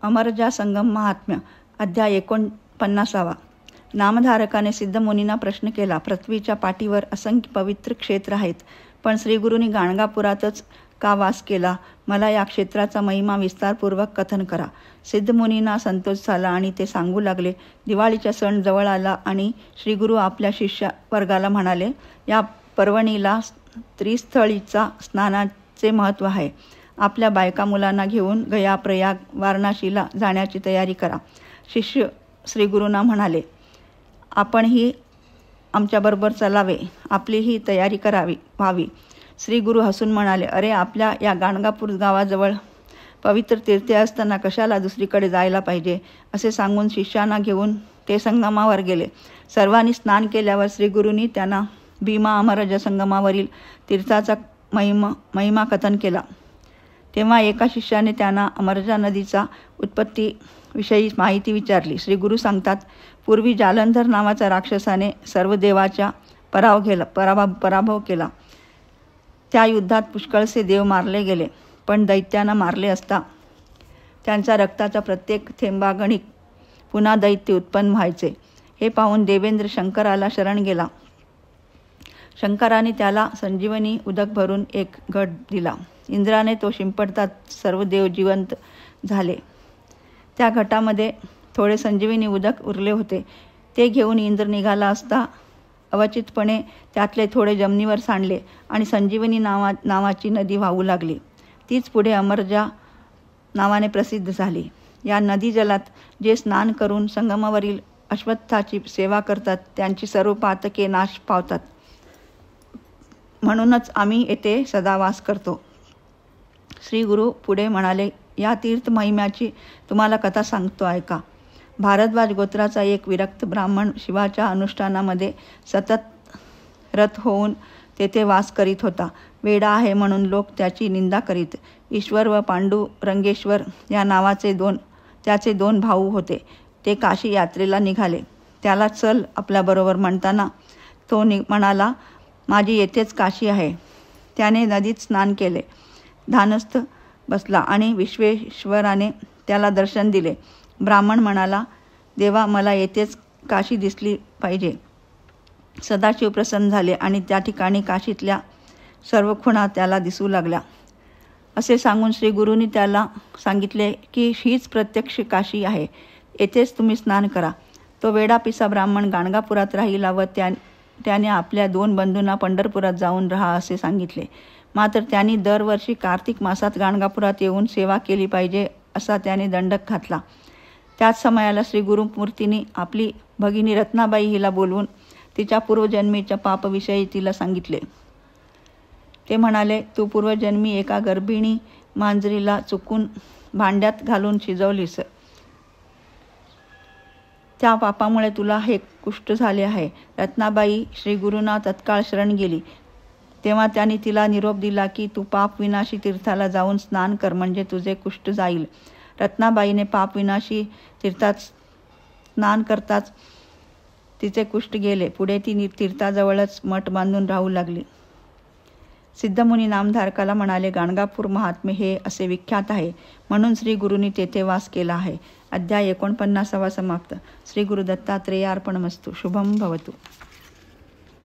अमरजा संगम महात्म्य अध्याय 49. नामधारकाने सिद्धमुनींना प्रश्न केला. पृथ्वीच्या पाठीवर असंख्य पवित्र क्षेत्र आहेत, पण श्रीगुरूंनी गाणगापुरातच का वास केला? मला या क्षेत्राचा महिमा विस्तारपूर्वक कथन करा. सिद्धमुनींना संतोष झाला आणि ते सांगू लागले. दिवाळीचा सण जवळ आला आणि श्रीगुरू आपल्या शिष्य वर्गाला म्हणाले, या पर्वणीला त्रिस्थळीचा स्नानाचे महत्त्व आहे. आपल्या बायका मुलांना घेऊन गया, प्रयाग, वाराणसीला जाण्याची तयारी करा. शिष्य श्रीगुरूंना म्हणाले, आपणही आमच्याबरोबर चलावे, आपलीही तयारी व्हावी. श्रीगुरू हसून म्हणाले, अरे, आपल्या या गाणगापूर गावाजवळ पवित्र तीर्थे असताना कशाला दुसरीकडे जायला पाहिजे? असे सांगून शिष्यांना घेऊन ते संगमावर गेले. सर्वांनी स्नान केल्यावर श्रीगुरूंनी त्यांना भीमा अमरज संगमावरील तीर्थाचा महिमा कथन केला. तेव्हा एका शिष्याने त्यांना अमरजा नदीचा उत्पत्तीविषयी माहिती विचारली. श्रीगुरू सांगतात, पूर्वी जालंधर नावाच्या राक्षसाने सर्व देवाचा पराभव केला. त्या युद्धात पुष्कळसे देव मारले गेले, पण दैत्यांना मारले असता त्यांच्या रक्ताचा प्रत्येक थेंबागणिक पुन्हा दैत्य उत्पन्न व्हायचे. हे पाहून देवेंद्र शंकराला शरण गेला. शंकराने त्याला संजीवनी उदक भरून एक घट दिला. इंद्राने तो शिंपडतात सर्व देव जिवंत झाले. त्या घटामध्ये थोडे संजीवनी उदक उरले होते. ते घेऊन इंद्र निघाला असता अवचितपणे त्यातले थोडे जमिनीवर सांडले आणि संजीवनी नावाची नदी वाहू लागली. तीच पुढे अमरजा नावाने प्रसिद्ध झाली. या नदी जलात जे स्नान करून संगमावरील अश्वत्थाची सेवा करतात त्यांची सर्व पातके नाश पावतात. म्हणूनच आम्ही येथे सदा वास करतो. श्री गुरु पुढे म्हणाले, या तीर्थ महिम्याची तुम्हाला कथा सांगतो ऐका. भारद्वाज गोत्राचा एक विरक्त ब्राह्मण शिवाच्या अनुष्ठानामध्ये सतत रत होऊन तेथे वास करीत होता. वेडा आहे म्हणून लोक त्याची निंदा करीत. ईश्वर व पांडुरंगेश्वर या नावाचे त्याचे दोन भाऊ होते. ते काशी यात्रेला निघाले. त्याला चल आपल्याबरोबर म्हणताना तो म्हणाला, माझी येथेच काशी आहे. त्याने नदीत स्नान केले. ध्यानस्थ बसला आणि विश्वेश्वराने त्याला दर्शन दिले. ब्राह्मण म्हणाला, देवा, मला येथेच काशी दिसली पाहिजे. सदाशिव प्रसन्न झाले आणि त्या ठिकाणी काशीतल्या सर्व खुणा त्याला दिसू लागल्या. असे सांगून श्रीगुरूंनी त्याला सांगितले की हीच प्रत्यक्ष काशी आहे. येथेच तुम्ही स्नान करा. तो वेडापिसा ब्राह्मण गाणगापुरात राहिला व त्याने आपल्या 2 बंधूंना पंढरपुरात जाऊन राहा असे सांगितले. मात्र त्यांनी दरवर्षी कार्तिक मासात गाणगापुरात येऊन सेवा केली पाहिजे असा त्याने दंडक घातला. त्याच समयाला श्री गुरुमूर्तींनी आपली भगिनी रत्नाबाई हिला बोलवून तिच्या पूर्वजन्मीच्या पापविषयी तिला सांगितले. ते म्हणाले, तू पूर्वजन्मी एका गर्भिणी मांजरीला चुकून भांड्यात घालून शिजवलीस. त्या पापामुळे तुला हे कुष्ठ झाले आहे. रत्नाबाई श्रीगुरूंना तत्काळ शरण गेली. तेव्हा त्यांनी तिला निरोप दिला की तू पापविनाशी तीर्थाला जाऊन स्नान कर, म्हणजे तुझे कुष्ठ जाईल. रत्नाबाईने पापविनाशी तीर्थात स्नान करताच तिचे कुष्ठ गेले. पुढे ती तीर्थाजवळच मठ बांधून राहू लागली. सिद्धमुनी नामधारकाला म्हणाले, गाणगापूर महात्म्य हे असे विख्यात आहे, म्हणून श्री गुरूंनी तेथे वास केला आहे. अध्याय 49 समाप्त. श्री गुरु दत्तात्रेयार्पणमस्तु. शुभम भवतु.